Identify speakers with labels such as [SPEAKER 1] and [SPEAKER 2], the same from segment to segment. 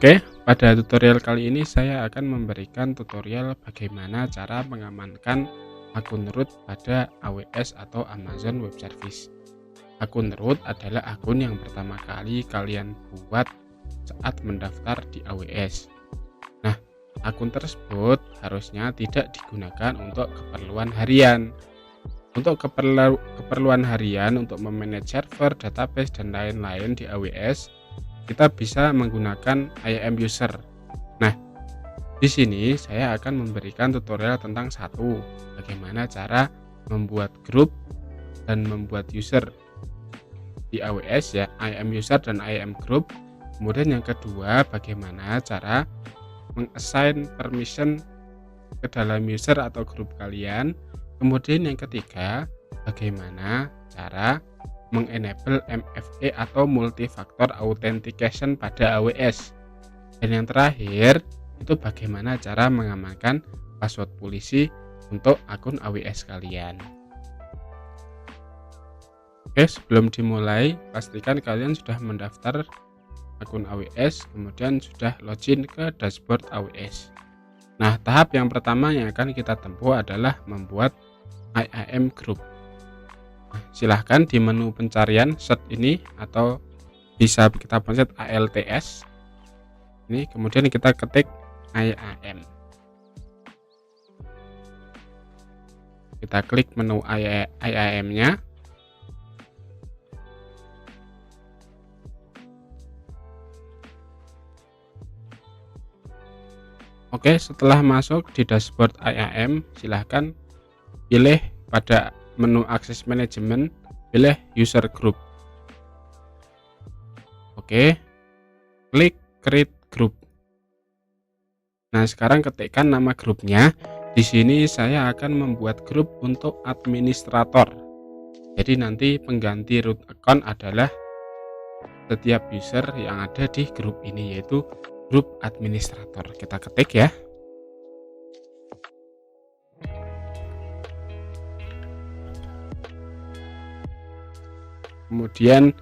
[SPEAKER 1] Oke, pada tutorial kali ini saya akan memberikan tutorial bagaimana cara mengamankan akun root pada AWS atau Amazon Web Service. Akun root adalah akun yang pertama kali kalian buat saat mendaftar di AWS. Nah, akun tersebut harusnya tidak digunakan untuk keperluan harian. Untuk keperluan harian, untuk memanage server, database, dan lain-lain di AWS, kita bisa menggunakan IAM user. Nah, di sini saya akan memberikan tutorial tentang bagaimana cara membuat grup dan membuat user di AWS ya, IAM user dan IAM group. Kemudian yang kedua, bagaimana cara mengassign permission ke dalam user atau grup kalian. Kemudian yang ketiga, bagaimana cara mengenable MFA atau multifaktor authentication pada AWS. Dan yang terakhir, itu bagaimana cara mengamankan password polisi untuk akun AWS kalian. Oke, sebelum dimulai, pastikan kalian sudah mendaftar akun AWS, kemudian sudah login ke dashboard AWS. Nah, tahap yang pertama yang akan kita tempuh adalah membuat IAM group. Nah, silahkan di menu pencarian search ini, atau bisa kita pencet ALTS ini, kemudian kita ketik IAM. Kita klik menu IAM-nya. Oke, setelah masuk di dashboard IAM, silahkan pilih pada menu akses manajemen, pilih user group. Oke, klik create group. Nah, sekarang ketikkan nama grupnya. Di sini saya akan membuat grup untuk administrator. Jadi nanti pengganti root account adalah setiap user yang ada di grup ini, yaitu grup administrator. Kita ketik ya. Kemudian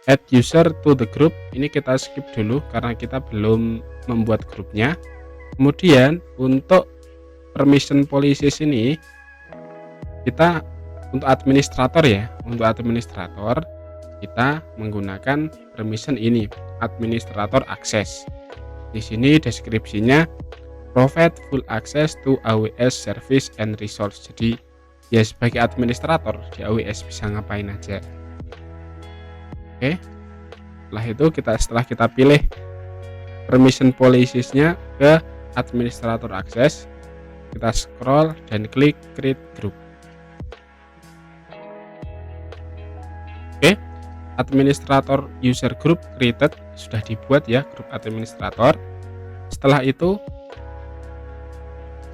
[SPEAKER 1] add user to the group, ini kita skip dulu karena kita belum membuat grupnya. Kemudian untuk permission policies ini, kita untuk administrator ya, untuk administrator kita menggunakan permission ini, administrator access. Di sini deskripsinya provide full access to AWS service and resource. Jadi ya, sebagai administrator di AWS bisa ngapain aja. Oke, setelah kita pilih permission policies-nya ke administrator access, kita scroll dan klik create group. Oke, administrator user group created, sudah dibuat ya grup administrator. Setelah itu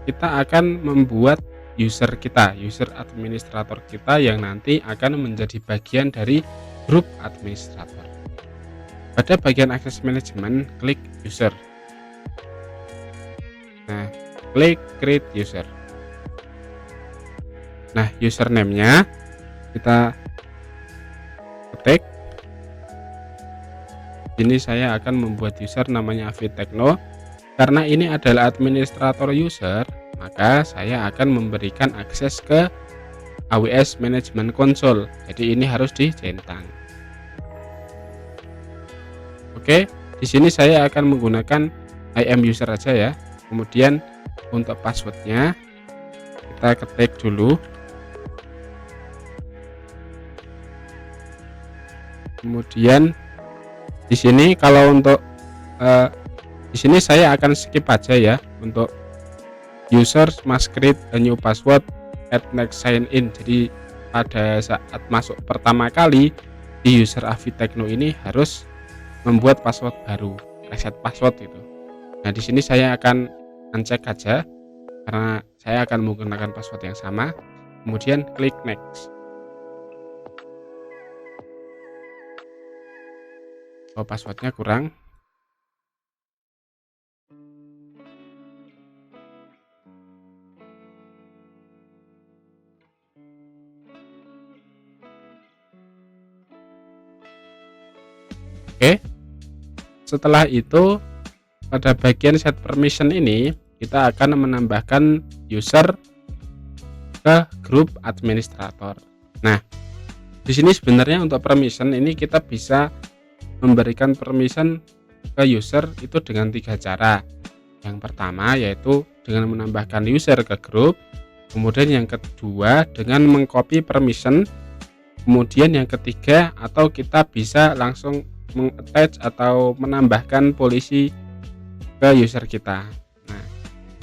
[SPEAKER 1] kita akan membuat user administrator kita yang nanti akan menjadi bagian dari grup administrator. Pada bagian akses manajemen, klik user. Nah, klik create user. Nah, username-nya kita ketik. Ini saya akan membuat user namanya Avitekno. Karena ini adalah administrator user, maka saya akan memberikan akses ke AWS Management Console. Jadi ini harus dicentang. Oke, di sini saya akan menggunakan IAM user aja ya. Kemudian untuk passwordnya kita ketik dulu. Kemudian di sini kalau untuk di sini saya akan skip aja ya. Untuk users must create a new password at next sign in. Jadi pada saat masuk pertama kali di user Avitekno ini harus membuat password baru, reset password itu. Nah, di sini saya akan uncek aja karena saya akan menggunakan password yang sama. Kemudian klik next. Oh, passwordnya kurang. Oke, setelah itu pada bagian set permission ini kita akan menambahkan user ke grup administrator. Nah, di sini sebenarnya untuk permission ini kita bisa memberikan permission ke user itu dengan 3 cara. Yang pertama yaitu dengan menambahkan user ke grup, kemudian yang kedua dengan mengcopy permission, kemudian yang ketiga atau kita bisa langsung mengattach atau menambahkan polisi ke user kita. Nah,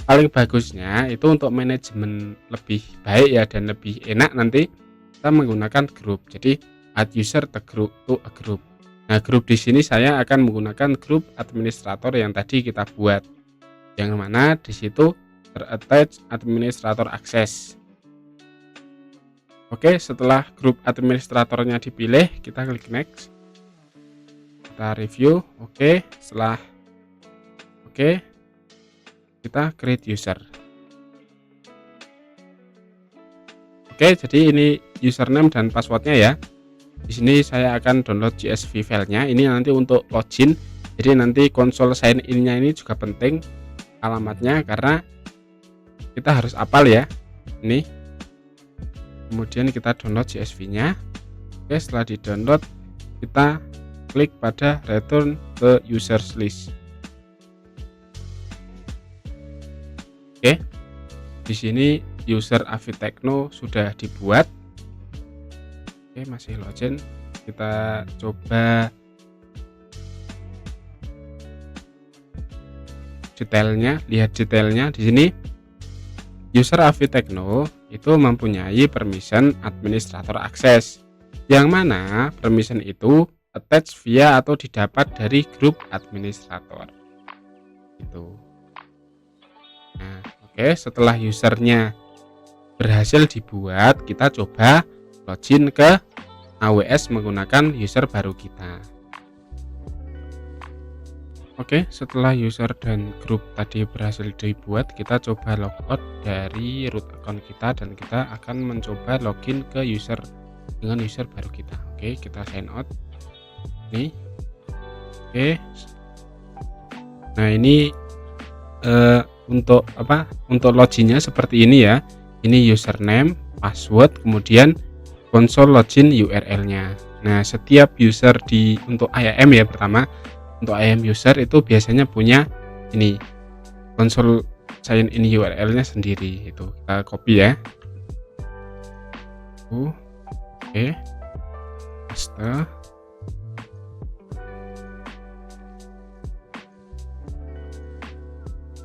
[SPEAKER 1] paling bagusnya itu untuk manajemen lebih baik ya dan lebih enak nanti kita menggunakan grup. Jadi add user to a group. Nah, grup di sini saya akan menggunakan grup administrator yang tadi kita buat, yang mana di situ ter-attach administrator akses. Oke, setelah grup administratornya dipilih, kita klik next. Kita review. Oke, setelah oke, kita create user. Oke, jadi ini username dan passwordnya ya. Di sini saya akan download CSV filenya. Ini nanti untuk login. Jadi nanti konsol sign in-nya ini juga penting alamatnya karena kita harus hafal ya. Ini. Kemudian kita download CSV-nya. Oke, setelah di-download kita klik pada return to users list. Oke, di sini user Avitekno sudah dibuat. Oke, masih login. Kita coba detailnya, lihat detailnya di sini. User Avitekno itu mempunyai permission administrator akses, yang mana permission itu attach via atau didapat dari grup administrator. Itu. Nah, oke, setelah usernya berhasil dibuat, kita coba login ke AWS menggunakan user baru kita. Oke, setelah user dan grup tadi berhasil dibuat, kita coba logout dari root account kita dan kita akan mencoba login ke user dengan user baru kita. Oke, kita sign out. Nih. Oke. Nah, ini untuk apa? Untuk loginnya seperti ini ya. Ini username, password, kemudian konsol login URL-nya. Nah, setiap user untuk IAM ya pertama, untuk IAM user itu biasanya punya ini konsol sign in URL-nya sendiri. Itu kita copy ya. Oke. Paste.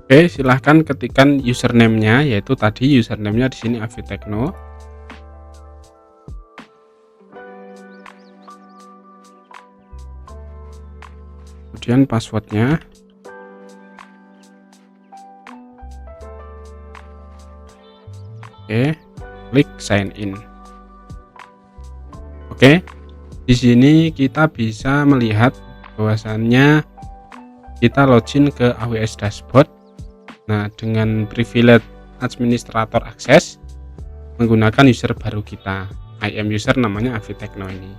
[SPEAKER 1] Oke, silahkan ketikkan username-nya, yaitu tadi username-nya di sini Avitekno. Kemudian passwordnya. Oke, klik sign in. Oke, di sini kita bisa melihat bahwasannya kita login ke AWS dashboard. Nah, dengan privilege administrator akses menggunakan user baru kita, IAM user namanya Avitekno ini.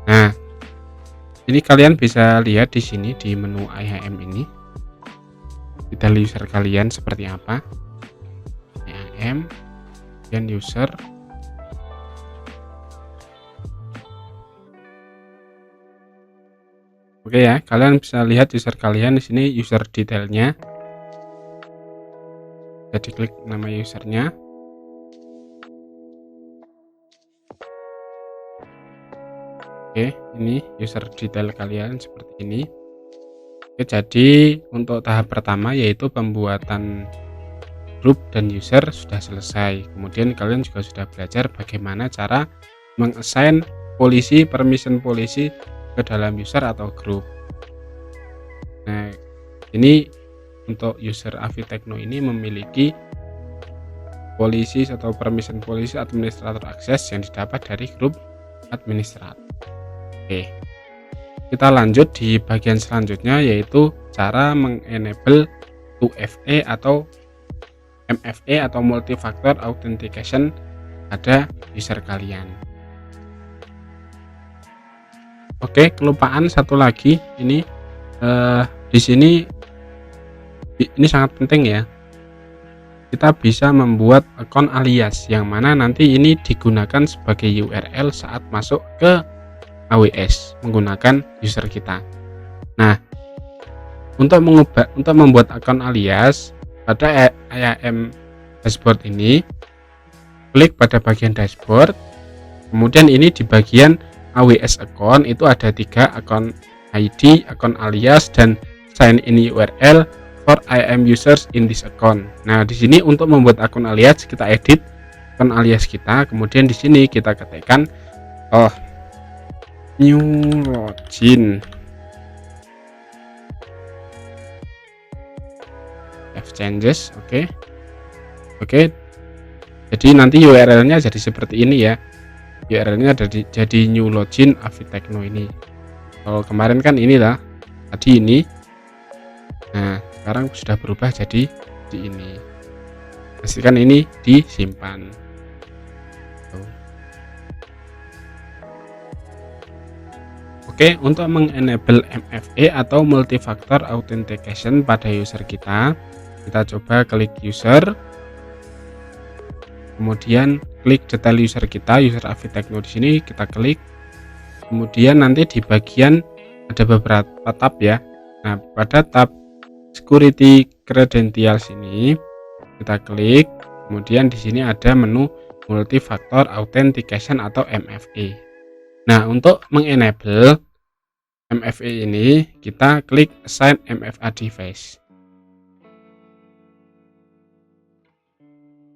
[SPEAKER 1] Nah, ini kalian bisa lihat di sini di menu IAM ini detail user kalian seperti apa. IAM dan user. Oke ya, kalian bisa lihat user kalian di sini user detailnya. Jadi klik nama usernya. Oke, ini user detail kalian seperti ini. Oke, jadi untuk tahap pertama yaitu pembuatan grup dan user sudah selesai. Kemudian kalian juga sudah belajar bagaimana cara mengassign polisi, permission polisi ke dalam user atau grup. Nah, ini untuk user Avitekno ini memiliki polisi atau permission polisi administrator akses yang didapat dari grup administrator. Oke, kita lanjut di bagian selanjutnya yaitu cara mengenable 2FA atau MFA atau multi-factor authentication pada user kalian. Oke, kelupaan satu lagi, ini Di sini ini sangat penting ya. Kita bisa membuat akun alias yang mana nanti ini digunakan sebagai URL saat masuk ke AWS menggunakan user kita. Nah, untuk membuat akun alias pada IAM dashboard ini, klik pada bagian dashboard. Kemudian ini di bagian AWS account itu ada 3 akun ID, akun alias, dan sign in URL for IAM users in this account. Nah, di sini untuk membuat akun alias kita edit akun alias kita, kemudian di sini kita ketikkan new login changes. Oke. Jadi nanti URL-nya jadi seperti ini ya. URL-nya jadi new login Avitekno ini. Kalau kemarin kan inilah tadi ini. Nah, sekarang sudah berubah jadi di ini. Pastikan ini disimpan. Oke, untuk mengenable MFA atau multifactor authentication pada user kita coba klik user, kemudian klik detail user kita, user Avitekno di sini kita klik. Kemudian nanti di bagian ada beberapa tab ya. Nah, pada tab security credentials ini kita klik. Kemudian di sini ada menu multifactor authentication atau MFA. Nah, untuk mengenable MFA ini kita klik assign MFA device.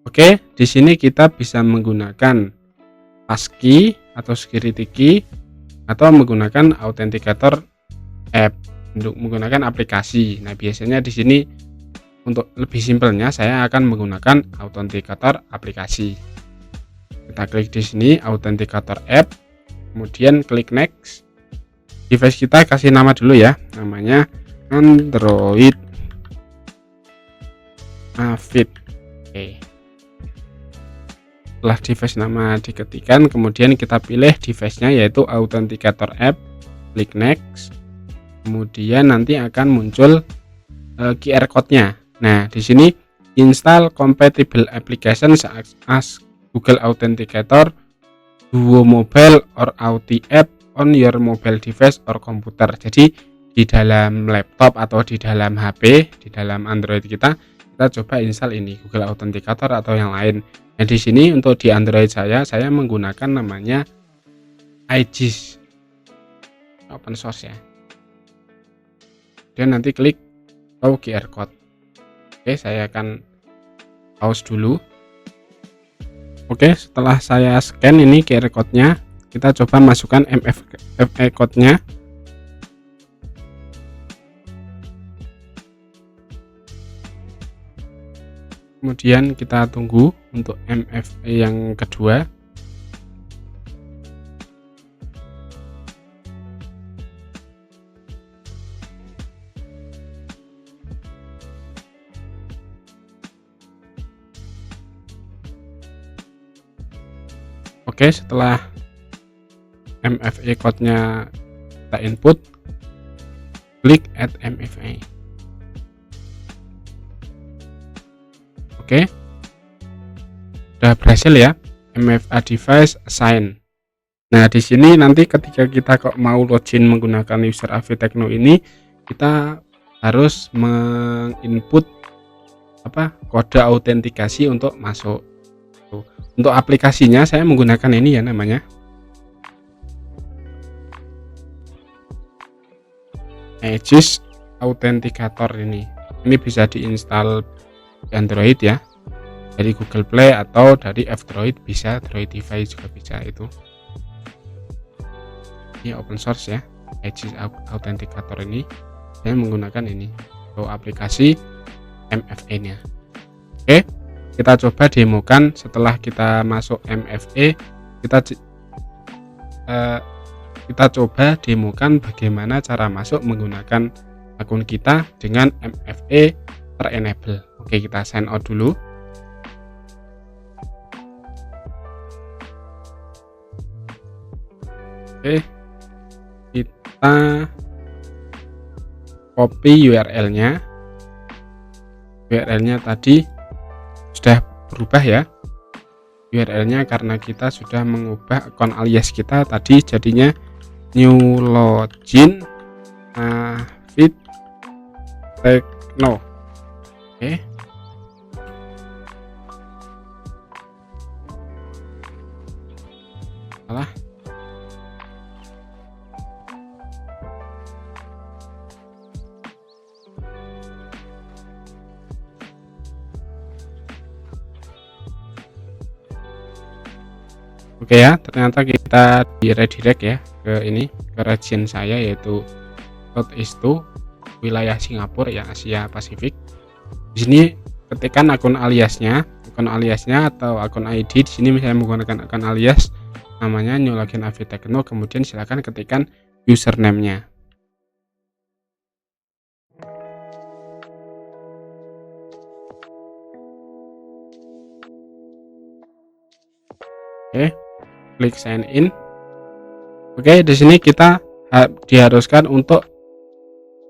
[SPEAKER 1] Oke, di sini kita bisa menggunakan passkey atau security key atau menggunakan authenticator app untuk menggunakan aplikasi. Nah, biasanya di sini untuk lebih simpelnya saya akan menggunakan authenticator aplikasi. Kita klik di sini authenticator app, kemudian klik next. Device kita kasih nama dulu ya, namanya Android Avid. Oke. Setelah device nama diketikkan, kemudian kita pilih device-nya yaitu authenticator app, klik next. Kemudian nanti akan muncul QR code-nya. Nah, di sini install compatible applications as Google Authenticator, Duo Mobile or Auth app on your mobile device or computer. Jadi di dalam laptop atau di dalam HP, di dalam Android kita coba install ini Google Authenticator atau yang lain. Nah, di sini untuk di Android saya menggunakan namanya Aegis, open source ya. Dan nanti klik QR code. Oke, saya akan pause dulu. Oke, setelah saya scan ini QR code-nya, kita coba masukkan MFA code-nya. Kemudian kita tunggu untuk MFA yang kedua. Oke, setelah MFA code-nya kita input, klik add MFA. Oke, sudah berhasil ya, MFA device assign. Nah, di sini nanti ketika kita kok mau login menggunakan user Avitekno ini, kita harus menginput kode autentikasi untuk masuk. Untuk aplikasinya saya menggunakan ini ya, namanya Aegis Authenticator ini. Ini bisa diinstal di Android ya, dari Google Play atau dari F-Droid bisa, Droid device juga bisa itu. Ini open source ya, Aegis Authenticator ini. Saya menggunakan ini untuk aplikasi MFA-nya. Oke, kita coba demokan. Setelah kita masuk MFA, kita coba demokan bagaimana cara masuk menggunakan akun kita dengan MFA terenable. Oke, kita sign out dulu. Oke, kita copy URL-nya. URL-nya tadi sudah berubah ya. URL-nya karena kita sudah mengubah akun alias kita tadi, jadinya new login Afid Tekno. Oke. Salah. Oke ya, ternyata kita di redirect ya ke ini, ke region saya yaitu Southeast 2, wilayah Singapura yang Asia Pasifik. Di sini ketikkan akun aliasnya atau akun ID. Di sini misalnya menggunakan akun alias namanya new login Afid Tekno, kemudian silakan ketikkan username-nya. Oke. Klik sign in. Oke, di sini kita diharuskan untuk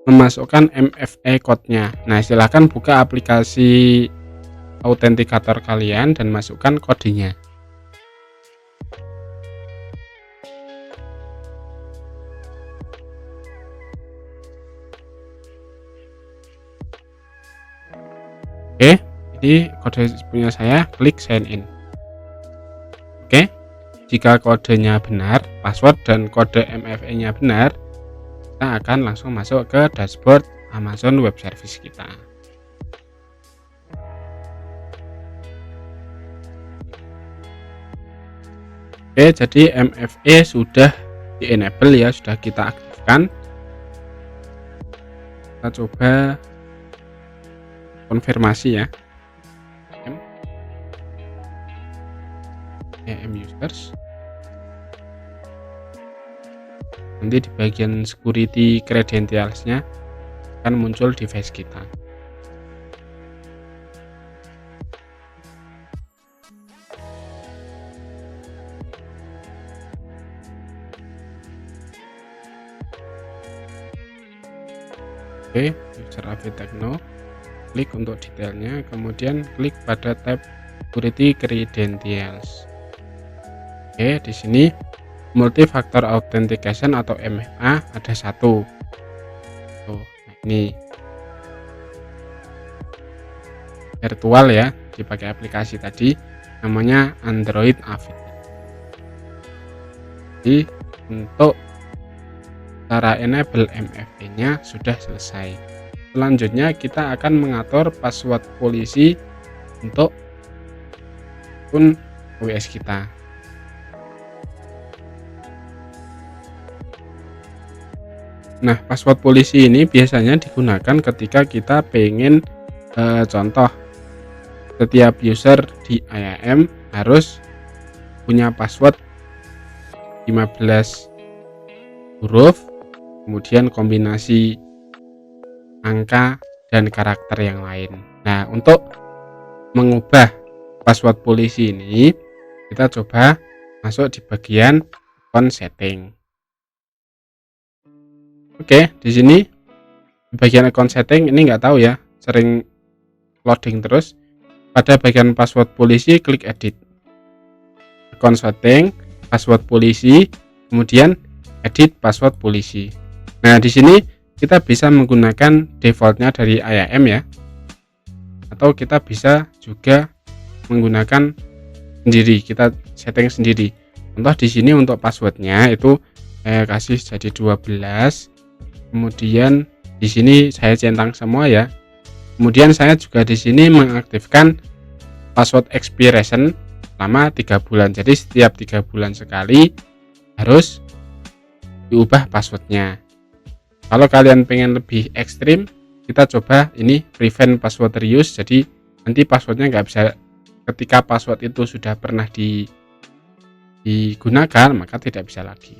[SPEAKER 1] memasukkan MFA code-nya. Nah, silahkan buka aplikasi autentikator kalian dan masukkan kodenya. Oke, jadi kode punya saya, klik sign in. Oke. Jika kodenya benar, password dan kode MFA-nya benar, kita akan langsung masuk ke dashboard Amazon Web Service kita. Oke, jadi MFA sudah di-enable ya, sudah kita aktifkan. Kita coba konfirmasi ya. users. Nanti di bagian security credentials-nya akan muncul device kita. Oke, user Afid Tekno. Klik untuk detailnya, kemudian klik pada tab security credentials. Oke, di sini multi-factor authentication atau MFA ada satu. Tuh, nah ini virtual ya, dipakai aplikasi tadi, namanya Android Afid. Jadi untuk cara enable MFA-nya sudah selesai. Selanjutnya kita akan mengatur password polisi untuk akun AWS kita. Nah, password polisi ini biasanya digunakan ketika kita pengen contoh setiap user di IAM harus punya password 15 huruf, kemudian kombinasi angka dan karakter yang lain. Nah, untuk mengubah password polisi ini, kita coba masuk di bagian account setting. Oke, di sini di bagian account setting ini nggak tahu ya, sering loading terus. Pada bagian password polisi, klik edit. Account setting, password polisi, kemudian edit password polisi. Nah, di sini kita bisa menggunakan defaultnya dari IAM ya, atau kita bisa juga menggunakan sendiri, kita setting sendiri. Contoh di sini untuk passwordnya itu saya kasih jadi 12. Kemudian di sini saya centang semua ya. Kemudian saya juga di sini mengaktifkan password expiration selama 3 bulan. Jadi setiap 3 bulan sekali harus diubah passwordnya. Kalau kalian pengen lebih ekstrim, kita coba ini prevent password reuse. Jadi nanti passwordnya nggak bisa, ketika password itu sudah pernah digunakan maka tidak bisa lagi.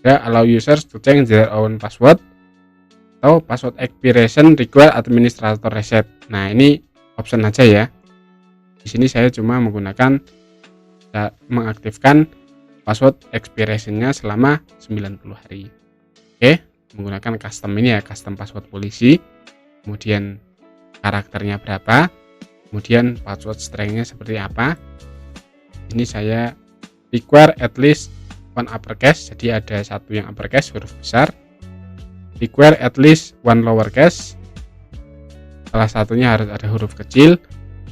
[SPEAKER 1] Allow users to change their own password atau password expiration require administrator reset. Nah, ini option aja ya. Di sini saya cuma menggunakan mengaktifkan password expiration-nya selama 90 hari. Oke, menggunakan custom ini ya, custom password polisi, kemudian karakternya berapa, kemudian password strength-nya seperti apa. Ini saya require at least one uppercase, jadi ada satu yang uppercase huruf besar, require at least one lowercase, salah satunya harus ada huruf kecil,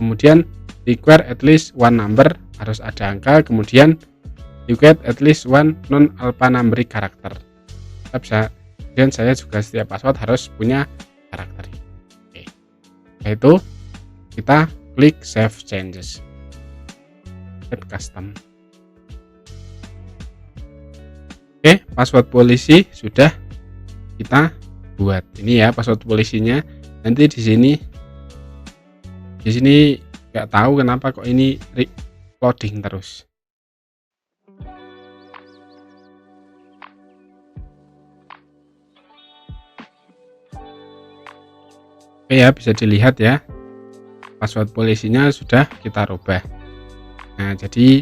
[SPEAKER 1] kemudian require at least one number, harus ada angka, kemudian require at least one non alphanumeric karakter. Dan saya juga setiap password harus punya karakter. Oke. Setelah itu kita klik save changes, add custom. Oke, password polisi sudah kita buat. Ini ya password polisinya. Nanti di sini nggak tahu kenapa kok ini loading terus. Oke ya, bisa dilihat ya, password polisinya sudah kita rubah. Nah, jadi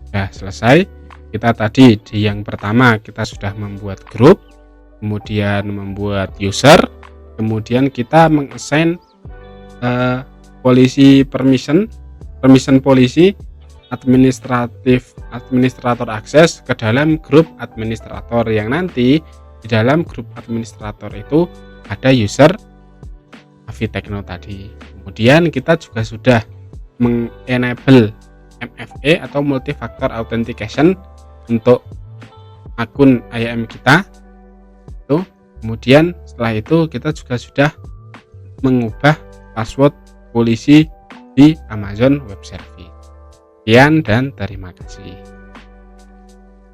[SPEAKER 1] sudah selesai. Kita tadi di yang pertama kita sudah membuat grup, kemudian membuat user, kemudian kita mengassign polisi permission polisi administrator akses ke dalam grup administrator, yang nanti di dalam grup administrator itu ada user Avi Tekno tadi. Kemudian kita juga sudah mengenable MFA atau multifactor authentication untuk akun IAM kita. Kemudian setelah itu kita juga sudah mengubah password polisi di Amazon Web Service. Sekian dan terima kasih.